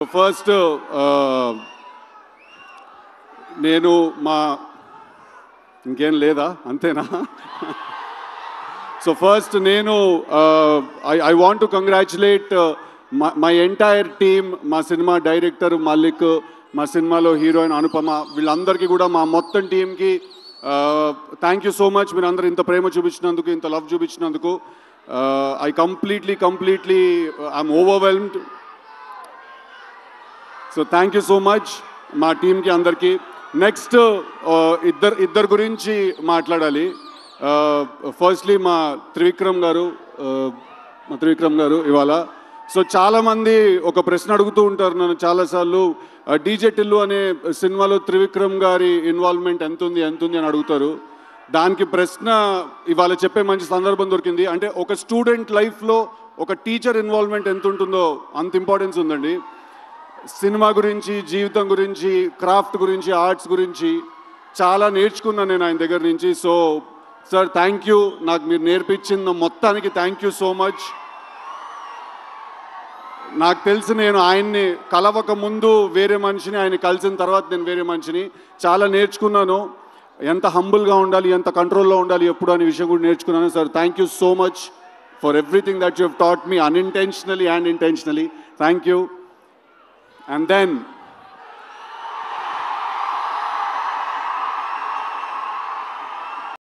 First నేను మా ఇంకేం లేదా అంతేనా సో ఫస్ట్ నేను I want to congratulate my entire team మా సినిమా డైరెక్టర్ మల్లిక్ మా సినిమాలో హీరోయిన్ అనుపమ వీళ్ళందరికీ కూడా మా మొత్తం టీంకి థ్యాంక్ యూ సో మచ్ మీరు అందరూ ఇంత ప్రేమ చూపించినందుకు ఇంత లవ్ చూపించినందుకు I completely I'm overwhelmed so thank you so much మా టీంకి అందరికీ నెక్స్ట్ ఇద్దరు గురించి మాట్లాడాలి ఫస్ట్లీ మా త్రివిక్రమ్ గారు ఇవాళ సో చాలామంది ఒక ప్రశ్న అడుగుతూ ఉంటారు నన్ను చాలాసార్లు డీజే టిల్లు అనే సినిమాలో త్రివిక్రమ్ గారి ఇన్వాల్వ్మెంట్ ఎంత ఉంది అని అడుగుతారు దానికి ప్రశ్న ఇవాళ చెప్పే మంచి సందర్భం దొరికింది అంటే ఒక స్టూడెంట్ లైఫ్లో ఒక టీచర్ ఇన్వాల్వ్మెంట్ ఎంత ఉంటుందో అంత ఇంపార్టెన్స్ ఉందండి సినిమా గురించి జీవితం గురించి క్రాఫ్ట్ గురించి ఆర్ట్స్ గురించి చాలా నేర్చుకున్నాను నేను ఆయన దగ్గర నుంచి సో సార్ థ్యాంక్ యూ నాకు మీరు నేర్పించిన మొత్తానికి థ్యాంక్ యూ సో మచ్ నాకు తెలిసి నేను ఆయన్ని కలవక ముందు వేరే మనిషిని ఆయన కలిసిన తర్వాత నేను వేరే మనిషిని చాలా నేర్చుకున్నాను ఎంత హంబుల్గా ఉండాలి ఎంత కంట్రోల్లో ఉండాలి ఎప్పుడు అనే విషయం కూడా నేర్చుకున్నాను sir thank you so much for everything that you have taught me unintentionally and intentionally thank you. And then